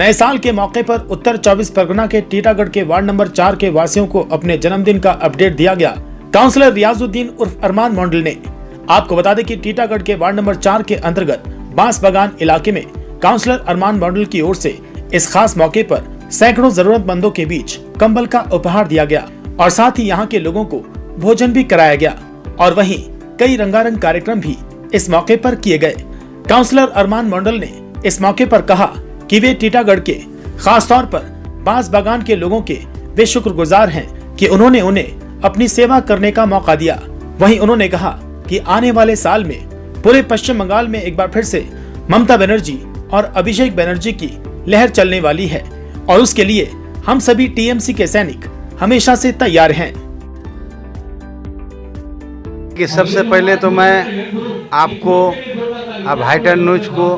नए साल के मौके पर उत्तर 24 परगना के टीटागढ़ के वार्ड नंबर 4 के वासियों को अपने जन्मदिन का अपडेट दिया गया। काउंसलर रियाजुद्दीन उर्फ अरमान मंडल ने। आपको बता दें कि टीटागढ़ के वार्ड नंबर 4 के अंतर्गत बांस बागान इलाके में काउंसलर अरमान मंडल की ओर से इस खास मौके पर सैकड़ों जरूरतमंदों के बीच कंबल का उपहार दिया गया और साथ ही यहाँ के लोगों को भोजन भी कराया गया और वहीं कई रंगारंग कार्यक्रम भी इस मौके पर किए गए। काउंसलर अरमान मंडल ने इस मौके पर कहा कि वे टीटागढ़ के खास तौर पर बांस बागान के लोगों के वे शुक्रगुजार हैं कि उन्होंने उन्हें अपनी सेवा करने का मौका दिया। वहीं उन्होंने कहा कि आने वाले साल में पूरे पश्चिम बंगाल में एक बार फिर से ममता बनर्जी और अभिषेक बनर्जी की लहर चलने वाली है और उसके लिए हम सभी टीएमसी के सैनिक हमेशा से तैयार हैं। कि सबसे पहले तो मैं आपको अब हाईटेक न्यूज को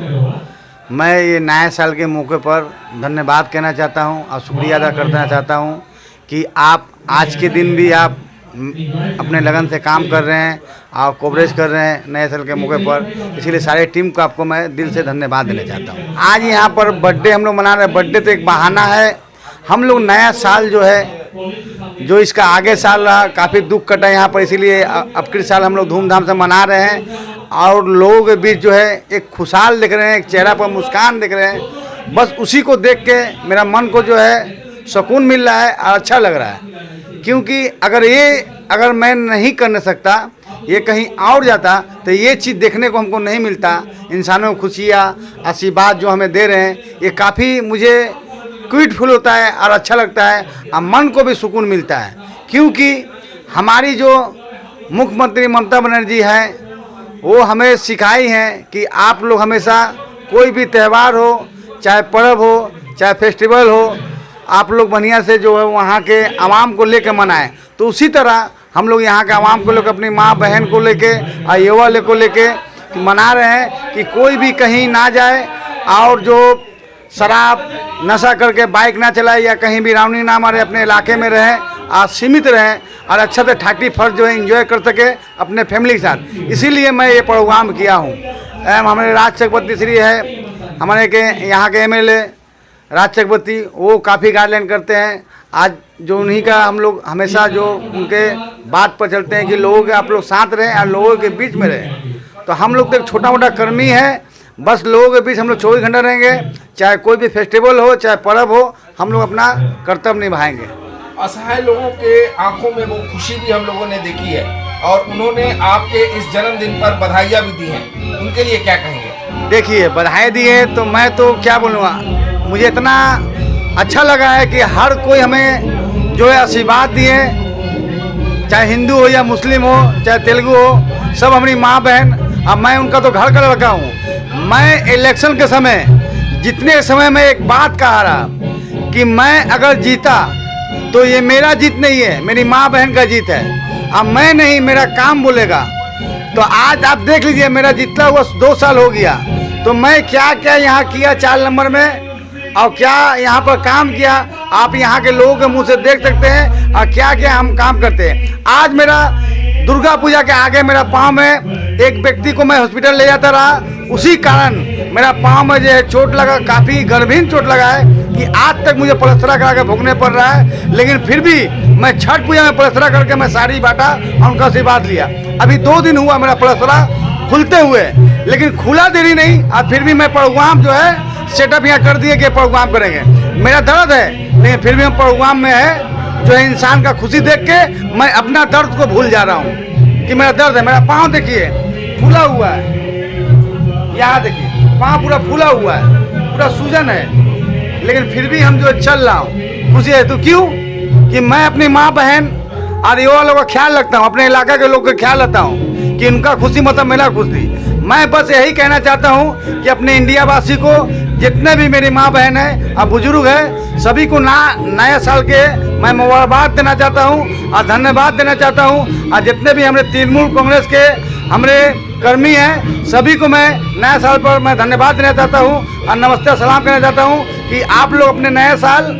मैं ये नए साल के मौके पर धन्यवाद कहना चाहता हूँ और शुक्रिया अदा करना चाहता हूँ कि आप आज के दिन भी आप अपने लगन से काम कर रहे हैं और कवरेज कर रहे हैं नए साल के मौके पर, इसीलिए सारे टीम को आपको मैं दिल से धन्यवाद देना चाहता हूँ। आज यहाँ पर बर्थडे हम लोग मना रहे हैं। बर्थडे तो एक बहाना है। हम लोग नया साल जो है, जो इसका आगे साल रहा काफ़ी दुख कटा यहाँ पर, इसीलिए अब के साल हम लोग धूमधाम से मना रहे हैं और लोगों के बीच जो है एक खुशहाल दिख रहे हैं, एक चेहरा पर मुस्कान दिख रहे हैं। बस उसी को देख के मेरा मन को जो है सुकून मिल रहा है और अच्छा लग रहा है, क्योंकि अगर मैं नहीं कर सकता, ये कहीं और जाता तो ये चीज़ देखने को हमको नहीं मिलता। इंसानों को खुशियाँ आशीर्वाद जो हमें दे रहे हैं, ये काफ़ी मुझे क्यूटफुल होता है और अच्छा लगता है और मन को भी सुकून मिलता है, क्योंकि हमारी जो मुख्यमंत्री ममता बनर्जी हैं वो हमें सिखाई हैं कि आप लोग हमेशा कोई भी त्यौहार हो, चाहे पर्व हो, चाहे फेस्टिवल हो, आप लोग बढ़िया से जो है वहाँ के आवाम को लेकर मनाएं। तो उसी तरह हम लोग यहाँ के आवाम को लेकर, अपनी माँ बहन को लेके और युवा को लेके मना रहे हैं कि कोई भी कहीं ना जाए और जो शराब नशा करके बाइक ना चलाए या कहीं भी रावनी ना मारे, अपने इलाके में रहें और सीमित रहें और अच्छा से 31 जो है एंजॉय कर सके अपने फैमिली के साथ। इसीलिए मैं ये प्रोग्राम किया हूँ। हमारे राज चक्रवर्ती श्री है, हमारे के यहाँ के एमएलए राज चक्रवर्ती, वो काफ़ी गाइडलाइन करते हैं। आज जो उन्हीं का हम लोग हमेशा जो उनके बात पर चलते हैं कि लोगों के आप लोग साथ रहें और लोगों के बीच में रहें। तो हम लोग तो एक छोटा मोटा कर्मी है, बस लोगों के बीच हम लोग 24 घंटा रहेंगे, चाहे कोई भी फेस्टिवल हो, चाहे पर्व हो, हम लोग अपना कर्तव्य निभाएंगे। असहाय लोगों के आंखों में वो खुशी भी हम लोगों ने देखी है और उन्होंने आपके इस जन्मदिन पर बधाइयाँ भी दी हैं, उनके लिए क्या कहेंगे? देखिए, बधाई दी है तो मैं तो क्या बोलूँगा, मुझे इतना अच्छा लगा है कि हर कोई हमें जो है आशीर्वाद दिए, चाहे हिंदू हो या मुस्लिम हो, चाहे तेलुगु हो, सब हमारी माँ बहन। अब मैं उनका तो घर का लड़का हूँ। मैं इलेक्शन के समय, जितने समय में एक बात कहा रहा कि मैं अगर जीता तो ये मेरा जीत नहीं है, मेरी माँ बहन का जीत है। अब मैं नहीं, मेरा काम बोलेगा। तो आज आप देख लीजिए, मेरा जीतता हुआ 2 साल हो गया, तो मैं क्या क्या यहाँ किया 4 नंबर में और क्या यहाँ पर काम किया, आप यहाँ के लोगों के मुंह से देख सकते हैं और क्या क्या हम काम करते हैं। आज मेरा दुर्गा पूजा के आगे मेरा पाँव में एक व्यक्ति को मैं हॉस्पिटल ले जाता रहा, उसी कारण मेरा पाँव में जो है चोट लगा, काफ़ी गंभीर चोट लगा है कि आज तक मुझे प्लास्टर करा के भुगतने पड़ रहा है। लेकिन फिर भी मैं छठ पूजा में प्लास्टर करके मैं साड़ी बांटा और उनका आशीर्वाद लिया। अभी 2 दिन हुआ मेरा प्लास्टर खुलते हुए, लेकिन खुला देरी नहीं और फिर भी मैं प्रोग्राम जो है सेटअप यहाँ कर दिए कि प्रोग्राम करेंगे। मेरा दर्द है लेकिन फिर भी हम प्रोग्राम में है, जो है इंसान का खुशी देख के मैं अपना दर्द को भूल जा रहा हूँ कि मेरा दर्द है। मेरा पाँव देखिए फूला हुआ है, यहाँ देखिए पाँव पूरा फूला हुआ है, पूरा सूजन है, लेकिन फिर भी हम जो चल रहा हूँ खुशी है। तो क्यों कि मैं अपनी माँ बहन और युवा लोगों का ख्याल रखता हूँ, अपने इलाके के लोग का ख्याल रखता हूँ कि उनका खुशी मतलब मेरा खुशी। मैं बस यही कहना चाहता हूँ कि अपने इंडिया वासी को, जितने भी मेरी माँ बहन है और बुजुर्ग है, सभी को नया साल के मैं मुबारकबाद देना चाहता हूँ और धन्यवाद देना चाहता हूँ। और जितने भी हमारे तृणमूल कांग्रेस के हमारे कर्मी हैं, सभी को मैं नया साल पर मैं धन्यवाद देना चाहता हूँ और नमस्ते सलाम कहना चाहता हूँ कि आप लोग अपने नए साल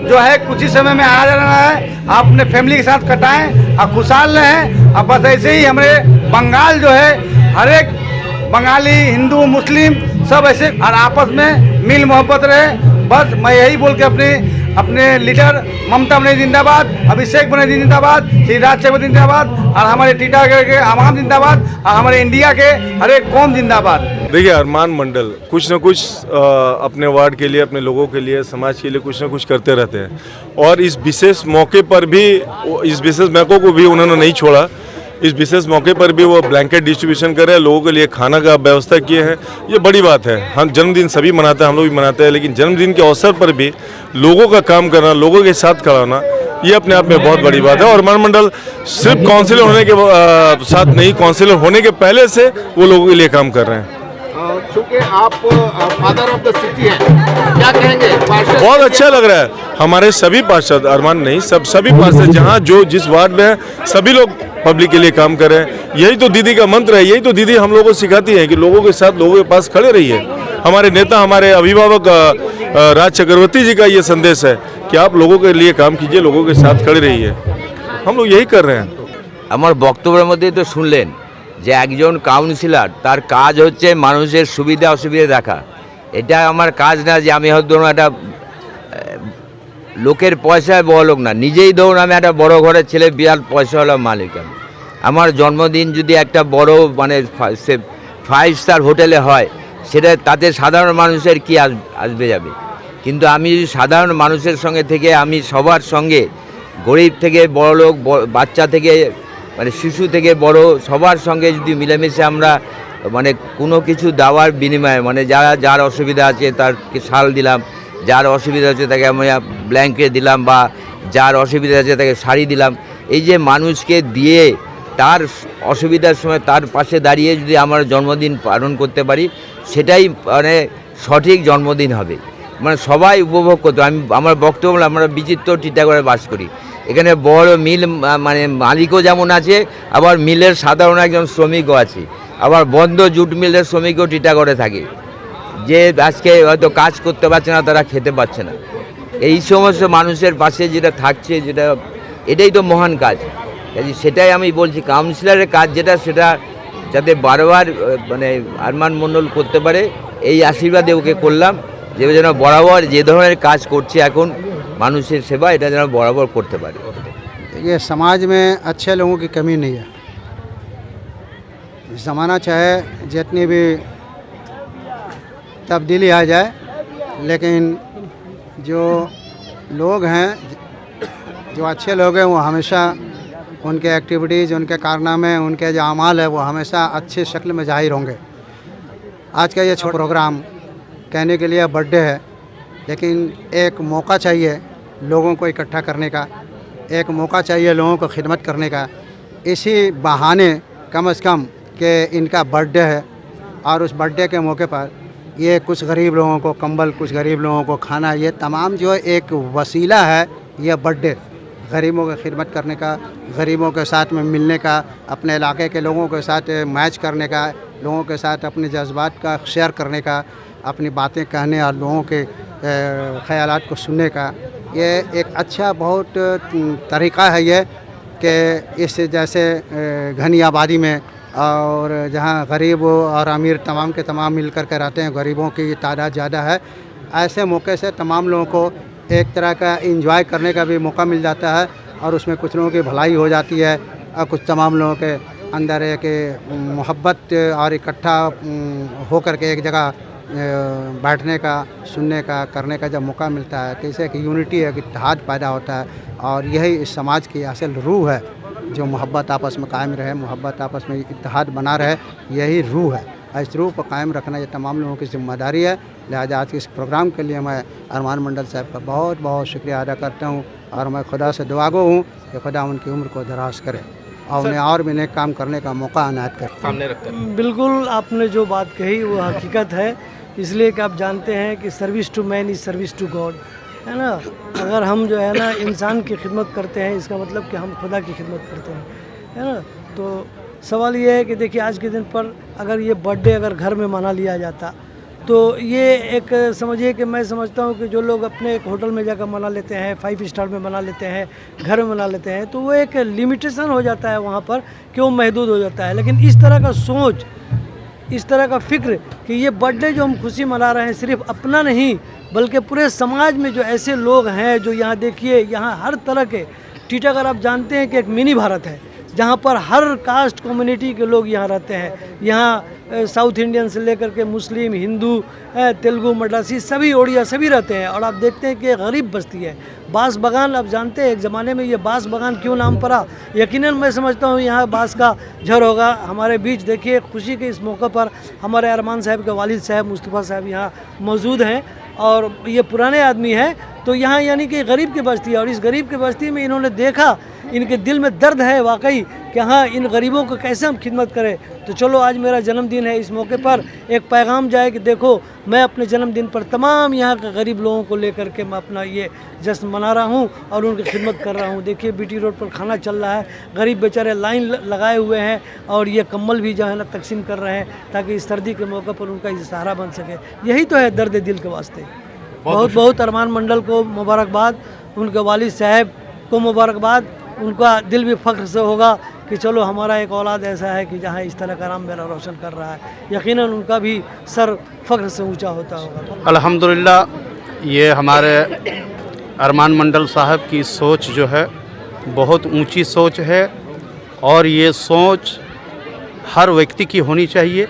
जो है कुछ ही समय में आ जाना है, आप अपने फैमिली के साथ कटाएं और खुशहाल रहें। और बस ऐसे ही हमारे बंगाल जो है, हर एक बंगाली, हिंदू, मुस्लिम सब ऐसे और आपस में मिल मोहब्बत रहे। बस मैं यही बोल के अपने लीडर ममता बनर्जी जिंदाबाद, अभिषेक बनर्जी जिंदाबाद, श्री राज चक्रवर्ती जिंदाबाद, और हमारे टीटागढ़ के आवाम जिंदाबाद, और हमारे इंडिया के हर एक कौम जिंदाबाद। देखिए, अरमान मंडल कुछ न कुछ अपने वार्ड के लिए, अपने लोगों के लिए, समाज के लिए कुछ न कुछ करते रहते हैं, और इस विशेष मौके पर भी, इस विशेष मौके को भी उन्होंने नहीं छोड़ा। इस विशेष मौके पर भी वो ब्लैंकेट डिस्ट्रीब्यूशन कर रहे हैं, लोगों के लिए खाना का व्यवस्था किए हैं। ये बड़ी बात है। हम जन्मदिन सभी मनाते हैं, हम लोग भी मनाते हैं, लेकिन जन्मदिन के अवसर पर भी लोगों का काम करना, लोगों के साथ खड़ा होना, ये अपने आप में बहुत बड़ी बात है। और अरमान मंडल सिर्फ काउंसिलर होने के साथ नहीं, काउंसिलर होने के पहले से वो लोगों के लिए काम कर रहे हैं। चूँकि आप फादर ऑफ द सिटी हैं, क्या कहेंगे? बहुत अच्छा लग रहा है। हमारे सभी पार्षद, अरमान नहीं, सभी पार्षद जहाँ जो जिस वार्ड में है, सभी लोग पब्लिक के लिए काम कर रहे हैं। यही तो दीदी का मंत्र है, यही तो दीदी हम लोगों को सिखाती है कि लोगों के साथ, लोगों के पास खड़े रहिए। हमारे नेता, हमारे अभिभावक राज चक्रवर्ती जी का ये संदेश है कि आप लोगों के लिए काम कीजिए, लोगों के साथ खड़े रहिए। हम लोग यही कर रहे हैं। আমার বক্তব্যের মধ্যে তো শুনলেন যে একজন কাউন্সিলর, তার কাজ হচ্ছে মানুষের সুবিধা অসুবিধা দেখা। এটা আমার কাজ না যে আমি হয়তো একটা লোকের পয়সায় বড় লোক না, নিজেই ধরুন আমি একটা বড় ঘরের ছেলে, বিরাট পয়সাওয়ালা মালিক। আমি আমার জন্মদিন যদি একটা বড় মানে 5 স্টার হোটেলে হয়, সেটা তাতে সাধারণ মানুষের কি আসবে যাবে। কিন্তু আমি যদি সাধারণ মানুষের সঙ্গে থেকে, আমি সবার সঙ্গে, গরিব থেকে বড় লোক, বাচ্চা থেকে মানে শিশু থেকে বড়, সবার সঙ্গে যদি মিলেমিশে আমরা মানে কোনো কিছু দেওয়ার বিনিময়ে, মানে যার অসুবিধা আছে তারকে শাল দিলাম, যার অসুবিধা আছে তাকে আমরা ব্ল্যাঙ্কেট দিলাম, বা যার অসুবিধা আছে তাকে শাড়ি দিলাম। এই যে মানুষকে দিয়ে তার অসুবিধার সময় তার পাশে দাঁড়িয়ে যদি আমার জন্মদিন পালন করতে পারি, সেটাই মানে সঠিক জন্মদিন হবে। মানে সবাই উপভোগ করতে। আমার বক্তব্য হলো, আমরা বিচিত্র টিটাগড়ে বাস করি। এখানে বড় মিল মানে মালিকও যেমন আছে, আবার মিলের সাধারণ একজন শ্রমিকও আছে, আবার বন্ধ জুট মিলের শ্রমিকও টিটাগড়ে থাকে, যে আজকে হয়তো কাজ করতে পারছে না, তারা খেতে পাচ্ছে না। এই সমস্ত মানুষের পাশে যেটা থাকছে, যেটা এটাই তো মহান কাজ। সেটাই আমি বলছি, কাউন্সিলরের কাজ যেটা, সেটা যাতে বারবার মানে আরমান মণ্ডল করতে পারে, এই আশীর্বাদে ওকে করলাম, যে যেন বরাবর যে ধরনের কাজ করছে এখন মানুষের সেবা, এটা যেন বরাবর করতে পারে। ये समाज में अच्छे लोगों की कमी नहीं है। ज़माना चाहे जितनी भी तब्दीली आ जाए, लेकिन जो लोग हैं, जो अच्छे लोग हैं, वो हमेशा उनके एक्टिविटीज़, उनके कारनामे, उनके जो अमाल है, वो हमेशा अच्छी शक्ल में ज़ाहिर होंगे। आज का ये प्रोग्राम कहने के लिए बर्थडे है, लेकिन एक मौका चाहिए लोगों को इकट्ठा करने का, एक मौका चाहिए लोगों को खिदमत करने का। इसी बहाने कम से कम कि इनका बर्थडे है, और उस बर्थडे के मौके पर ये कुछ गरीब लोगों को कंबल, कुछ गरीब लोगों को खाना, ये तमाम जो एक वसीला है, ये बर्थडे गरीबों की खिदमत करने का, गरीबों के साथ में मिलने का, अपने इलाके के लोगों के साथ मैच करने का, लोगों के साथ अपने जज्बात का शेयर करने का, अपनी बातें कहने और लोगों के ख़यालात को सुनने का। ये एक अच्छा बहुत तरीक़ा है ये, कि इस जैसे घनी आबादी में, और जहाँ गरीब और अमीर तमाम के तमाम मिल कर के रहते हैं, गरीबों की तादाद ज़्यादा है, ऐसे मौके से तमाम लोगों को एक तरह का इंजॉय करने का भी मौका मिल जाता है, और उसमें कुछ लोगों की भलाई हो जाती है, और कुछ तमाम लोगों के अंदर एक मोहब्बत और इकट्ठा हो कर के एक जगह बैठने का, सुनने का, करने का जब मौका मिलता है, तो इससे एक यूनिटी, एक इत्तेहाद पैदा होता है। और यही इस समाज की असल रूह है, जो मोहब्बत आपस में कायम रहे, मोहब्बत आपस में इत्तेहाद बना रहे, यही रूह है। इस रूह को कायम रखना ये तमाम लोगों की जिम्मेदारी है। लिहाजा आज के इस प्रोग्राम के लिए मैं अरमान मंडल साहब का बहुत बहुत शुक्रिया अदा करता हूँ, और मैं खुदा से दुआगो हूँ कि खुदा उनकी उम्र को दराज करे और उन्हें और भी नेक काम करने का मौका अनायत करे। सामने रखते हैं। बिल्कुल, आपने जो बात कही वो हकीकत है, इसलिए कि आप जानते हैं कि service to man is service to God, है ना। अगर हम जो है ना इंसान की खिदमत करते हैं, इसका मतलब कि हम खुदा की खिदमत करते हैं, है ना। तो सवाल ये है कि देखिए, आज के दिन पर अगर ये बर्थडे अगर घर में मना लिया जाता, तो ये एक समझिए कि मैं समझता हूँ कि जो लोग अपने एक होटल में जाकर मना लेते हैं, 5 स्टार में मना लेते हैं, घर में मना लेते हैं, तो वो एक लिमिटेशन हो जाता है वहाँ पर, कि वो महदूद हो जाता है। लेकिन इस तरह का सोच, इस तरह का फ़िक्र कि ये बर्थडे जो हम खुशी मना रहे हैं, सिर्फ अपना नहीं बल्कि पूरे समाज में जो ऐसे लोग हैं जो यहाँ देखिए, यहाँ हर तरह के टीटागढ़ आप जानते हैं कि एक मिनी भारत है, जहाँ पर हर कास्ट कम्युनिटी के लोग यहाँ रहते हैं। यहाँ साउथ इंडियन से लेकर के मुस्लिम, हिंदू, तेलुगु, मद्रासी, सभी ओडिया सभी रहते हैं। और आप देखते हैं कि गरीब बस्ती है। बांस बागान आप जानते हैं एक ज़माने में ये बांस बागान क्यों नाम पड़ा, यकीनन मैं समझता हूँ यहाँ बांस का झर होगा। हमारे बीच देखिए खुशी के इस मौके पर हमारे अरमान साहब के वालिद साहब मुस्तफ़ा साहब यहाँ मौजूद हैं और ये पुराने आदमी हैं। तो यहाँ यानी कि गरीब की बस्ती है और इस गरीब की बस्ती में इन्होंने देखा, इनके दिल में दर्द है वाकई कि हाँ इन गरीबों को कैसे हम खिदमत करें। तो चलो आज मेरा जन्मदिन है, इस मौके पर एक पैगाम जाए कि देखो मैं अपने जन्मदिन पर तमाम यहाँ के गरीब लोगों को लेकर के मैं अपना ये जश्न मना रहा हूँ और उनकी खिदमत कर रहा हूँ। देखिए बीटी रोड पर खाना चल रहा है, गरीब बेचारे लाइन लगाए हुए हैं और ये कंबल भी जो है ना तकसीम कर रहे हैं ताकि इस सर्दी के मौके पर उनका ये सहारा बन सके। यही तो है दर्द दिल के वास्ते। बहुत बहुत अरमान मंडल को मुबारकबाद, उनके वालिद साहब को मुबारकबाद। उनका दिल भी फ़ख्र से होगा कि चलो हमारा एक औलाद ऐसा है कि जहाँ इस तरह का नाम मेरा रोशन कर रहा है। यकीनन उनका भी सर फ़ख्र से ऊंचा होता होगा। अल्हम्दुलिल्लाह ये हमारे अरमान मंडल साहब की सोच जो है बहुत ऊंची सोच है और ये सोच हर व्यक्ति की होनी चाहिए,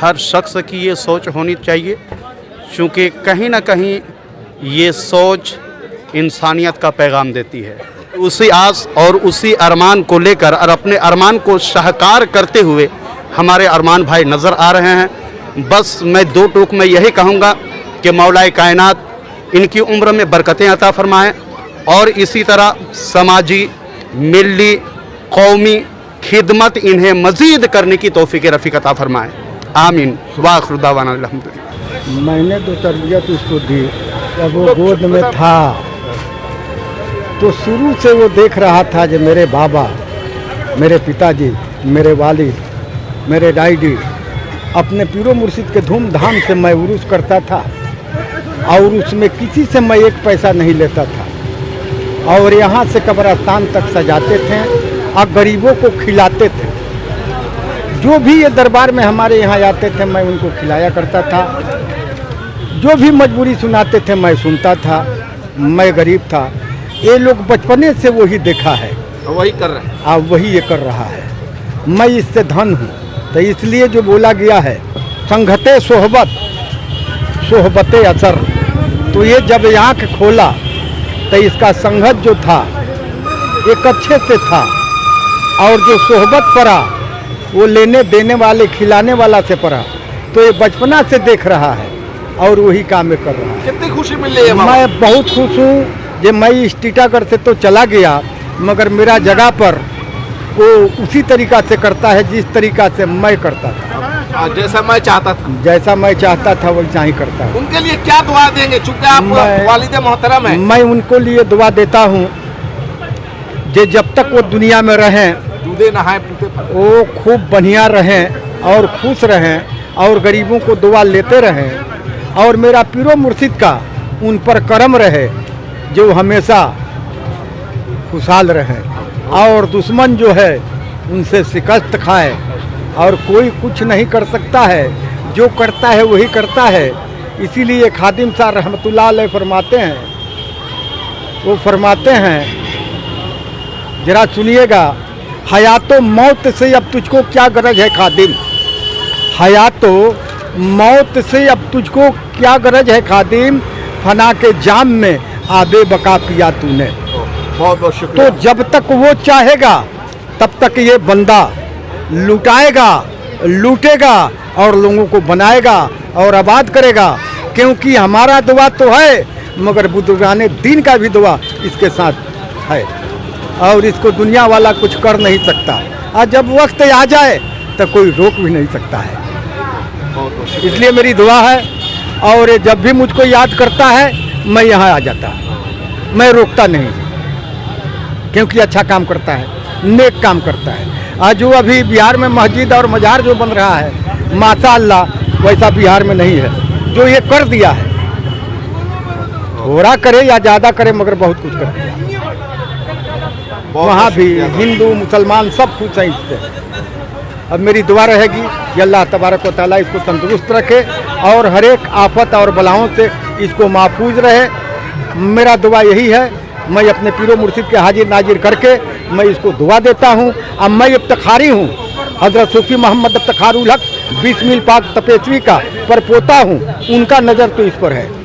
हर शख्स की ये सोच होनी चाहिए, क्योंकि कहीं ना कहीं ये सोच इंसानियत का पैगाम देती है। उसी आस और उसी अरमान को लेकर और अपने अरमान को साकार करते हुए हमारे अरमान भाई नज़र आ रहे हैं। बस मैं दो टूक में यही कहूँगा कि मौलाए कायनात इनकी उम्र में बरकतें अता फरमाएँ और इसी तरह समाजी, मिली, कौमी खिदमत इन्हें मज़ीद करने की तौफीक रफ़ीक अता फरमाएँ। आमीन। वाखिर दावाना अल्हम्दुलिल्लाह। मैंने तो तरबियत उसको दी जब वो गोद में था, तो शुरू से वो देख रहा था कि मेरे बाबा, मेरे पिताजी, मेरे वालिद, मेरे डैडी अपने पीरो मुर्शिद के धूमधाम से मैं उरूस करता था और उसमें किसी से मैं एक पैसा नहीं लेता था और यहाँ से कब्रिस्तान तक सजाते थे और गरीबों को खिलाते थे। जो भी ये दरबार में हमारे यहाँ आते थे मैं उनको खिलाया करता था। जो भी मजबूरी सुनाते थे मैं सुनता था। मैं गरीब था, ये लोग बचपने से वही देखा है, वही कर रहे हैं, अब वही ये कर रहा है। मैं इससे धन हूँ, तो इसलिए जो बोला गया है संगते सोहबत सोहबते असर, तो ये जब आँख खोला तो इसका संगत जो था एक अच्छे से था और जो सोहबत पड़ा वो लेने देने वाले खिलाने वाला से पड़ा, तो ये बचपना से देख रहा है और वही काम में कर रहा है। कितनी खुशी मिल रही है? मैं बहुत खुश हूँ कि मैं इस टीटागढ़ से तो चला गया मगर मेरा जगह पर वो उसी तरीक़ा से करता है जिस तरीक़ा से मैं करता था। जैसा मैं चाहता था, जैसा मैं चाहता था वैसा ही करता है। उनके लिए क्या दुआ देंगे चूँकि आप वालिद मोहतरम हैं? मैं उनको लिए दुआ देता हूँ कि जब तक वो दुनिया में रहें दूधे नहाए पीते वो खूब बढ़िया रहें और खुश रहें और गरीबों को दुआ लेते रहें और मेरा पीरो मुर्शिद का उन पर करम रहे जो हमेशा खुशहाल रहें और दुश्मन जो है उनसे शिकस्त खाए और कोई कुछ नहीं कर सकता है, जो करता है वही करता है। इसीलिए खादिम साहब रहमतुल्लाह अलैह फरमाते हैं, वो फरमाते हैं, जरा सुनिएगा, हयातो मौत से अब तुझको क्या गरज है खादिम, हयातो मौत से अब तुझको क्या गरज है खादिम, फना के जाम में आबे बका पिया तूने। बहुत बहुत शुक्रिया। तो जब तक वो चाहेगा तब तक ये बंदा लुटाएगा, लूटेगा और लोगों को बनाएगा और आबाद करेगा, क्योंकि हमारा दुआ तो है मगर बुजुर्गाने दीन का भी दुआ इसके साथ है और इसको दुनिया वाला कुछ कर नहीं सकता और जब वक्त आ जाए तो कोई रोक भी नहीं सकता है। इसलिए मेरी दुआ है और ये जब भी मुझको याद करता है मैं यहाँ आ जाता, मैं रोकता नहीं, क्योंकि अच्छा काम करता है, नेक काम करता है। आज जो अभी बिहार में मस्जिद और मजार जो बन रहा है माशाअल्लाह वैसा बिहार में नहीं है, जो ये कर दिया है, थोड़ा करे या ज़्यादा करे मगर बहुत कुछ कर दिया। वहाँ भी हिंदू मुसलमान सब खुश हैं इससे। अब मेरी दुआ रहेगी कि अल्लाह तबारक व तआला इसको तंदुरुस्त रखे और हर एक आफत और बलाओं से इसको महफूज रहे। मेरा दुआ यही है, मैं अपने पीरो मुर्शिद के हाजिर नाजिर करके मैं इसको दुआ देता हूँ। अब मैं इफ्तिखारी हूँ, हज़रत सूफी मोहम्मद इफ्तिखारुल हक 20 मील पाक तपेस्वी का परपोता हूँ, उनका नज़र तो इस पर है।